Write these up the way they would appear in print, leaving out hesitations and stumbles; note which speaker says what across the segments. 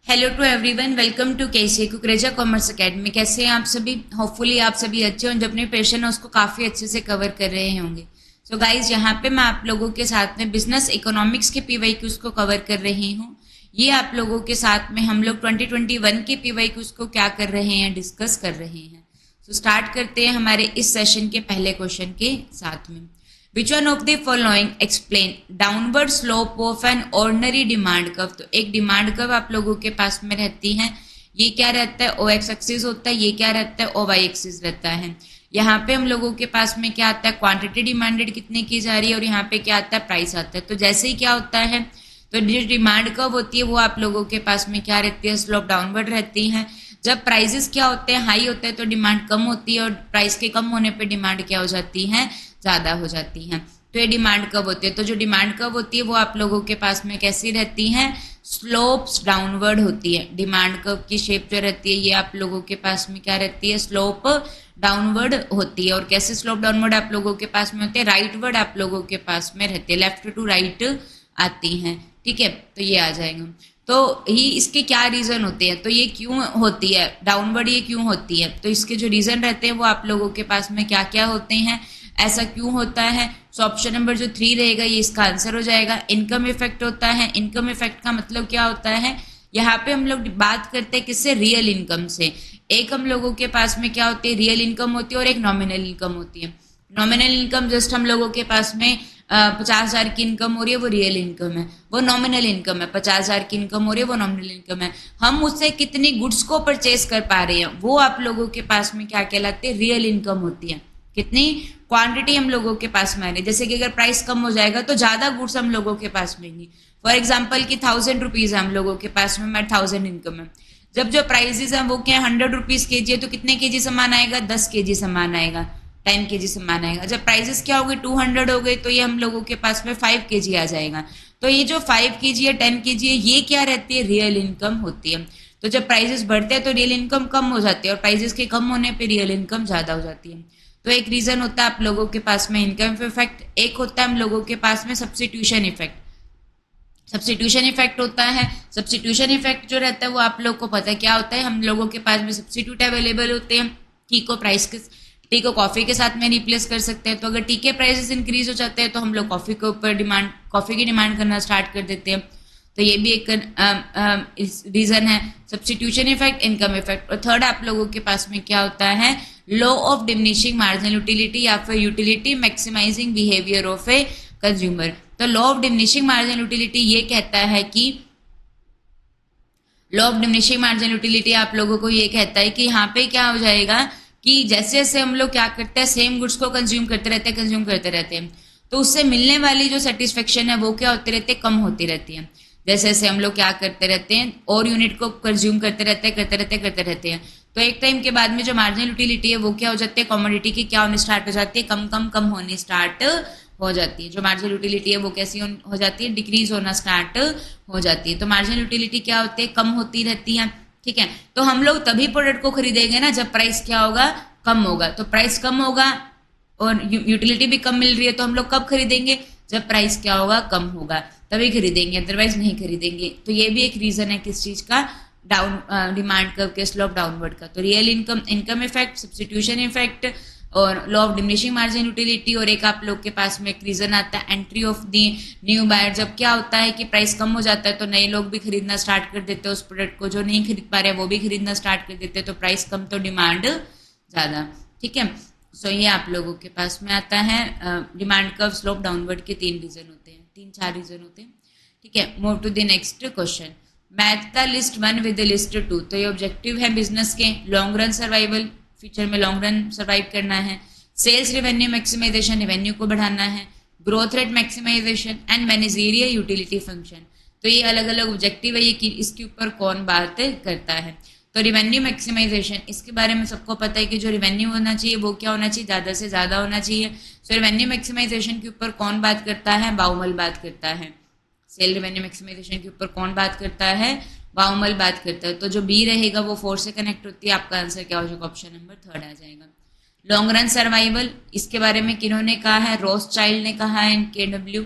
Speaker 1: Hello to everyone, welcome to K C Kukreja commerce academy. कैसे हैं आप सभी? होपफुली आप सभी अच्छे हों, जो अपने पेशेंट है उसको काफ़ी अच्छे से कवर कर रहे होंगे। सो गाइज, यहाँ पे मैं आप लोगों के साथ में बिजनेस इकोनॉमिक्स के पीवाईक्यूज को कवर कर रही हूँ। ये आप लोगों के साथ में हम लोग 2021 के पीवाईक्यूज को क्या कर रहे हैं, डिस्कस कर रहे हैं। सो स्टार्ट करते हैं हमारे इस सेशन के पहले क्वेश्चन के साथ में। Which one of the following explain downward slope of an ordinary demand curve? तो एक डिमांड कर्व आप लोगों के पास में रहती है। ये क्या रहता है? ओ एक्स एक्सिस होता है। ये क्या रहता है? ओ वाई एक्सिस रहता है। यहाँ पे हम लोगों के पास में क्या आता है? क्वांटिटी डिमांडेड कितने की जा रही है, और यहाँ पे क्या आता है? प्राइस आता है। तो जैसे ही क्या होता है, तो जो डिमांड कर्व होती है वो आप लोगों के पास में क्या रहती है? स्लोप डाउनवर्ड रहती है। जब प्राइसेस क्या होते हैं? हाई होते हैं तो डिमांड कम होती है, और प्राइस के कम होने पे डिमांड क्या हो जाती है? ज़्यादा हो जाती हैं। तो ये डिमांड कब होती है? तो जो डिमांड कब होती है वो आप लोगों के पास में कैसी रहती हैं? स्लोप्स डाउनवर्ड होती है। डिमांड कब की शेप जो रहती है ये आप लोगों के पास में क्या रहती है? स्लोप डाउनवर्ड होती है। और कैसे स्लोप डाउनवर्ड आप लोगों के पास में होते हैं? राइटवर्ड आप लोगों के पास में रहती है, लेफ्ट टू राइट आती हैं। ठीक है, तो ये आ जाएगा। तो ही इसके क्या रीजन होते हैं? तो ये क्यों होती है डाउनवर्ड, ये क्यों होती है? तो इसके जो रीजन रहते हैं वो आप लोगों के पास में क्या क्या होते हैं, ऐसा क्यों होता है? सो ऑप्शन नंबर जो 3 रहेगा ये इसका आंसर हो जाएगा। इनकम इफेक्ट होता है। इनकम इफेक्ट का मतलब क्या होता है? यहाँ पे हम लोग बात करते हैं किससे? रियल इनकम से। एक हम लोगों के पास में क्या होती है? रियल इनकम होती है, और एक नॉमिनल इनकम होती है। नॉमिनल इनकम जस्ट हम लोगों के पास में 50,000 की इनकम हो रही है, वो रियल इनकम है। वो नॉमिनल इनकम है। 50,000 की इनकम हो रही है, वो नॉमिनल इनकम है। हम उससे कितनी गुड्स को परचेज कर पा रहे हैं वो आप लोगों के पास में क्या कहलाती है? रियल इनकम होती है। कितनी क्वांटिटी हम लोगों के पास में आ रही है। जैसे कि अगर प्राइस कम हो जाएगा तो ज्यादा गुड्स हम लोगों के पास में नहीं। फॉर एग्जाम्पल कि 1,000 रुपीज है हम लोगों के पास में, मैं 1,000 इनकम है। जब जो प्राइसेस है वो क्या 100 रुपीज केजी है, तो कितने केजी सामान आएगा? 10 केजी सामान आएगा, 10 केजी सामान आएगा। जब प्राइसेस क्या हो गए? 200 हो गए, तो ये हम लोगों के पास में 5 केजी आ जाएगा। तो ये जो 5 केजी है, 10 केजी है, ये क्या रहती है? रियल इनकम होती है। तो जब प्राइसेस बढ़ते हैं तो रियल इनकम कम हो जाती है, और प्राइसेस के कम होने पर रियल इनकम ज्यादा हो जाती है। तो एक रीजन होता है आप लोगों के पास में इनकम इफेक्ट। एक होता है हम लोगों के पास में सब्स्टिट्यूशन इफेक्ट। सब्स्टिट्यूशन इफेक्ट होता है। सब्स्टिट्यूशन इफेक्ट जो रहता है वो आप लोग को पता है क्या होता है? हम लोगों के पास में सब्स्टिट्यूट अवेलेबल होते हैं। टी को कॉफी के साथ में रिप्लेस कर सकते हैं। तो अगर टी के प्राइसेस इंक्रीज हो जाते हैं तो हम लोग कॉफी की डिमांड करना स्टार्ट कर देते हैं। तो ये भी एक रीजन है, सब्स्टिट्यूशन इफेक्ट, इनकम इफेक्ट। और थर्ड आप लोगों के पास में क्या होता है? Law of diminishing marginal utility, या फिर utility maximising behaviour of a consumer. तो law of diminishing marginal utility ये कहता है कि law of diminishing marginal utility आप लोगों को ये कहता है कि यहाँ पे क्या हो जाएगा कि जैसे जैसे हम लोग क्या करते हैं, सेम गुड्स को कंज्यूम करते रहते हैं, तो उससे मिलने वाली जो सेटिस्फेक्शन है वो क्या होती रहती है? कम होती रहती है। जैसे जैसे हम लोग क्या करते रहते हैं, और यूनिट को कंज्यूम करते रहते हैं, तो एक टाइम के बाद में जो मार्जिनल यूटिलिटी है वो क्या हो जाती है? कमोडिटी की क्या होनी स्टार्ट हो जाती है? कम होनी स्टार्ट हो जाती है। जो मार्जिनल यूटिलिटी है वो कैसी हो जाती है? डिक्रीज होना स्टार्ट हो जाती है। तो मार्जिनल यूटिलिटी क्या होती है? कम होती रहती है। ठीक है, तो हम लोग तभी प्रोडक्ट को खरीदेंगे ना जब प्राइस क्या होगा? कम होगा। तो प्राइस कम होगा और यूटिलिटी भी कम मिल रही है, तो हम लोग कब खरीदेंगे? जब प्राइस क्या होगा? कम होगा, तभी खरीदेंगे, अदरवाइज नहीं खरीदेंगे। तो ये भी एक रीजन है किस चीज का? डाउन डिमांड कर्व के स्लोप डाउनवर्ड का। तो real income, income effect, substitution effect, और law of diminishing margin utility. और एक आप लोग के पास में एक रीजन आता है entry of the new buyer. जब क्या होता है कि प्राइस कम हो जाता है तो नए लोग भी खरीदना स्टार्ट कर देते हैं उस प्रोडक्ट को, जो नहीं खरीद पा रहे वो भी खरीदना स्टार्ट कर देते हैं। तो प्राइस कम तो डिमांड ज्यादा। ठीक है, सो ये आप लोगों के पास में आता है। डिमांड कर्व स्लोप डाउनवर्ड के 3 रीजन होते हैं, 3-4 रीजन होते हैं। ठीक है, move to the next question. Match the list 1 with the list 2। तो ये ऑब्जेक्टिव है बिजनेस के। लॉन्ग रन सर्वाइवल, फ्यूचर में लॉन्ग रन सर्वाइव करना है। सेल्स रेवेन्यू मैक्सिमाइजेशन, रेवेन्यू को बढ़ाना है। Growth rate maximisation and managerial utility function. तो ये अलग अलग ऑब्जेक्टिव है, ये इसके ऊपर कौन बात करता है? तो रिवेन्यू मैक्सिमाइजेशन, इसके बारे में सबको पता है कि जो रिवेन्यू होना चाहिए वो क्या होना चाहिए? ज़्यादा से ज़्यादा होना चाहिए। सो रिवेन्यू मैक्सिमाइजेशन के ऊपर कौन बात करता है? बाउमल बात करता है। सेल रेवेन्यू मैक्सिमाइजेशन के ऊपर कौन बात करता है? बाउमल बात करता है। तो जो बी रहेगा वो 4 से कनेक्ट होती है। आपका आंसर क्या हो जाएगा? ऑप्शन नंबर 3 आ जाएगा। लॉन्ग रन सर्वाइवल, इसके बारे में किन्होंने कहा है? रॉस चाइल्ड ने कहा है इन KW।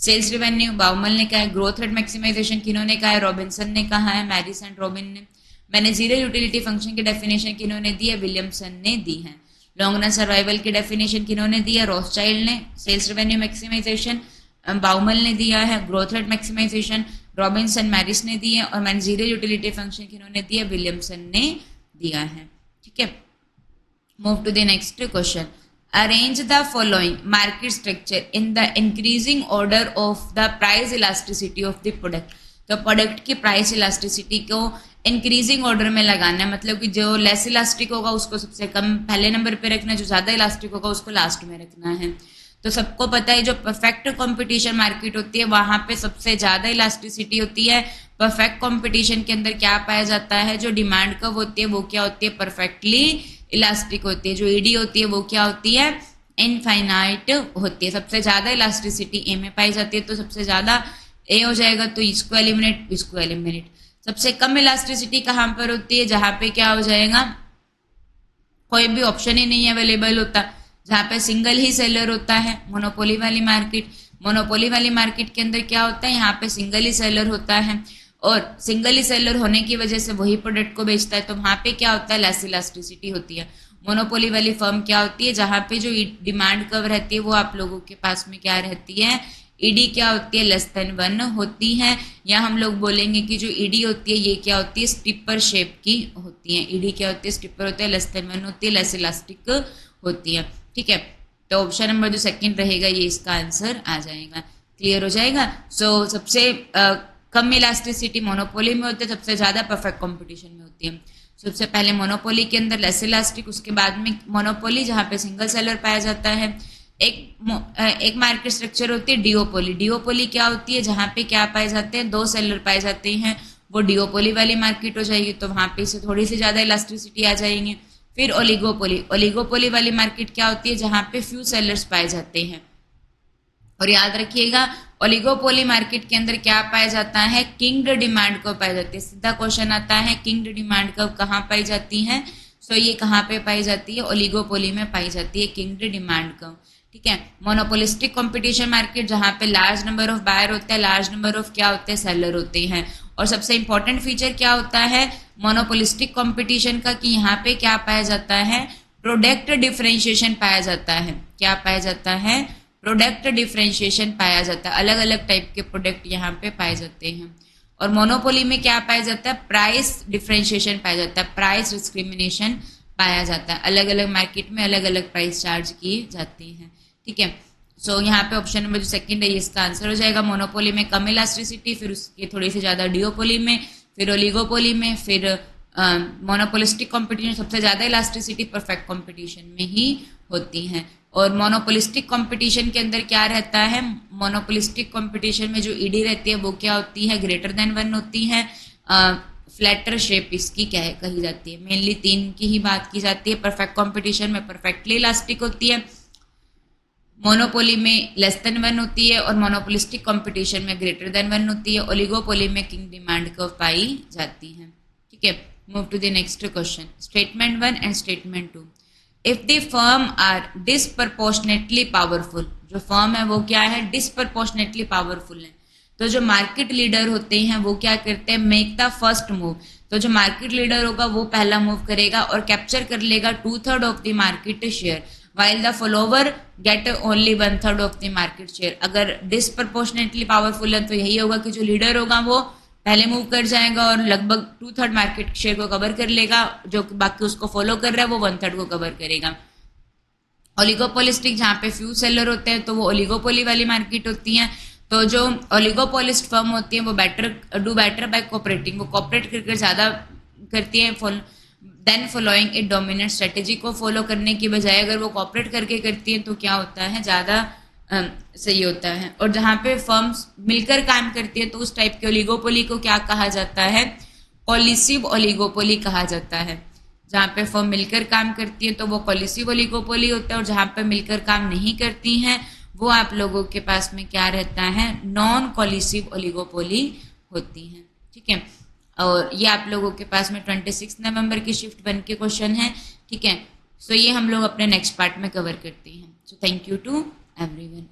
Speaker 1: सेल्स रेवेन्यू बाउमल ने कहा है। ग्रोथ रेट मैक्सिमाइजेशन किन्होंने कहा है, रॉबिन्सन ने कहा है, मैरिस एंड रॉबिन ने। मैनेजरियल यूटिलिटी फंक्शन की डेफिनेशन किन्होंने दी है, विलियमसन ने दी है। लॉन्ग रन सर्वाइवल की डेफिनेशन किन्होंने दी है, रॉथस्चाइल्ड ने। सेल्स रेवेन्यू मैक्सिमाइजेशन बाउमल ने दिया है, ग्रोथ रेट मैक्सिमाइजेशन रॉबिन्सन मैरिस ने दी है, और मैनेजरियल यूटिलिटी फंक्शन किन्होंने दिया, विलियमसन ने दिया है। ठीक है, move to the next question. Arrange the following market structure in the increasing order of the price elasticity of the product. तो प्रोडक्ट की प्राइस इलास्टिसिटी को इंक्रीजिंग ऑर्डर में लगाना है, मतलब कि जो लेस इलास्टिक होगा उसको सबसे कम पहले नंबर पे रखना है, जो ज्यादा इलास्टिक होगा उसको लास्ट में रखना है। तो सबको पता है जो परफेक्ट कंपटीशन मार्केट होती है वहां पे सबसे ज्यादा इलास्टिसिटी होती है। परफेक्ट कंपटीशन के अंदर क्या पाया जाता है, जो डिमांड कर्व होती है वो क्या होती है, परफेक्टली इलास्टिक होती है। जो ईडी होती है वो क्या होती है, इनफाइनाइट होती है। सबसे ज्यादा इलास्टिसिटी ए में पाई जाती है, तो सबसे ज्यादा ए हो जाएगा, तो इसको एलिमिनेट। सबसे कम इलास्टिसिटी कहाँ पर होती है, जहां पे क्या हो जाएगा, कोई भी ऑप्शन ही नहीं अवेलेबल होता, जहां पे सिंगल ही सेलर होता है। मोनोपोली वाली मार्केट के अंदर क्या होता है, यहाँ पे सिंगल ही सेलर होता है, और सिंगल ही सेलर होने की वजह से वही प्रोडक्ट को बेचता है, तो वहां पे क्या होता है, लेस इलास्टिसिटी होती है। मोनोपोली वाली फर्म क्या होती है, जहां पे जो डिमांड कर्व रहती है वो आप लोगों के पास में क्या रहती है, ईडी क्या होती है, लेस देन 1 होती है। या हम लोग बोलेंगे कि जो ईडी होती है ये क्या होती है, स्टिपर शेप की होती है। ईडी क्या होती है, स्टिपर होता है, लेस देन 1 होती है, लेस इलास्टिक होती है। ठीक है, तो ऑप्शन नंबर जो सेकंड रहेगा ये इसका आंसर आ जाएगा। क्लियर हो जाएगा। सो सबसे कम इलास्टिसिटी मोनोपोली में होती है, सबसे ज्यादा परफेक्ट कंपटीशन में होती है। सबसे पहले मोनोपोली के अंदर लेस इलास्टिक, उसके बाद में मोनोपोली जहाँ पे सिंगल सेलर पाया जाता है। एक मार्केट स्ट्रक्चर होती है डिओपोली। डिओपोली क्या होती है, जहाँ पे क्या पाए जाते हैं, 2 सेलर पाए जाते हैं, वो डिओपोली वाली मार्केट हो जाएगी, तो वहां पे से थोड़ी सी ज्यादा इलास्टिसिटी आ जाएंगे। फिर ओलिगोपोली वाली मार्केट क्या होती है, जहां पे फ्यू सेलर्स पाए जाते हैं। और याद रखिएगा ओलिगोपोली मार्केट के अंदर क्या पाया जाता है, किंग्ड डिमांड कर्व पाई जाती है। सीधा क्वेश्चन आता है किंग्ड डिमांड कर्व कहाँ पाई जाती है, सो ये कहाँ पे पाई जाती है, ओलिगोपोली में पाई जाती है किंग्ड डिमांड कर्व। ठीक है, मोनोपोलिस्टिक कंपटीशन मार्केट जहां पे लार्ज नंबर ऑफ बायर होते हैं, लार्ज नंबर ऑफ क्या होते हैं, सेलर होते हैं। और सबसे इंपॉर्टेंट फीचर क्या होता है मोनोपोलिस्टिक कंपटीशन का, कि यहाँ पे क्या पाया जाता है, प्रोडक्ट डिफरेंशिएशन पाया जाता है। क्या पाया जाता है, प्रोडक्ट डिफरेंशिएशन पाया जाता है। अलग अलग टाइप के प्रोडक्ट यहाँ पे पाए जाते हैं। और मोनोपोली में क्या पाया जाता है, प्राइस डिफरेंशिएशन पाया जाता है, प्राइस डिस्क्रिमिनेशन पाया जाता है। अलग अलग मार्केट में अलग अलग प्राइस चार्ज किए जाते हैं। ठीक है, सो यहाँ पे ऑप्शन नंबर जो सेकंड है इसका आंसर हो जाएगा। मोनोपोली में कम इलास्टिसिटी, फिर उसके थोड़ी सी ज्यादा डिओपोली में, फिर ओलिगोपोली में, फिर मोनोपोलिस्टिक कंपटीशन सबसे ज्यादा इलास्टिसिटी परफेक्ट कंपटीशन में ही होती है। और मोनोपोलिस्टिक कंपटीशन के अंदर क्या रहता है, मोनोपोलिस्टिक कंपटीशन में जो ईडी रहती है वो क्या होती है, ग्रेटर देन 1 होती है। फ्लैटर शेप इसकी क्या है कही जाती है। मेनली 3 की ही बात की जाती है। परफेक्ट कंपटीशन में परफेक्टली इलास्टिक होती है, मोनोपोली में लेस देन 1 होती है, और मोनोपोलिस्टिक कंपटीशन में ग्रेटर देन 1 होती है। ओलिगोपोली में किंग डिमांड कर्व पाई जाती है। ठीक है, move to the next question. Statement 1 and statement 2। If the firm are disproportionately powerful, जो फर्म है वो क्या है, डिसप्रपोर्शनेटली पावरफुल है। तो जो मार्केट लीडर होते हैं वो क्या करते हैं, मेक द फर्स्ट मूव। तो जो मार्केट लीडर होगा वो पहला मूव करेगा और कैप्चर कर लेगा 2/3 of the market share, while the follower get only 1/3 of the market share. अगर डिसप्रपोर्शनेटली पावरफुल है तो यही होगा कि जो लीडर होगा वो पहले मूव कर जाएगा और लगभग 2/3 मार्केट शेयर को कवर कर लेगा, जो बाकी उसको फॉलो कर रहा है वो 1/3 को कवर करेगा। ओलिगोपोलिस्टिक जहाँ पे फ्यू सेलर होते हैं तो वो ओलिगोपोली वाली मार्केट होती है। तो जो ओलिगोपोलिस्ट फर्म होती है वो डू बेटर बाय कोऑपरेटिंग, वो कोऑपरेट करके ज्यादा करती है than following it dominant strategy को फॉलो करने की बजाय अगर वो कोऑपरेट करके करती है तो क्या होता है, ज़्यादा सही होता है। और जहाँ पे फर्म्स मिलकर काम करती है तो उस टाइप के ओलिगोपोली को क्या कहा जाता है, कोलिसिव ओलिगोपोली कहा जाता है। जहाँ पे फर्म मिलकर काम करती है तो वो कोलिसिव ओलिगोपोली होता है, और जहाँ पे मिलकर काम नहीं करती हैं वो आप लोगों के पास में क्या रहता है, नॉन कोलिसिव ओलिगोपोली होती है। ठीक है, और ये आप लोगों के पास में 26 नवंबर की शिफ्ट 1 के क्वेश्चन है। ठीक है, सो ये हम लोग अपने नेक्स्ट पार्ट में कवर करते हैं। So thank you to everyone.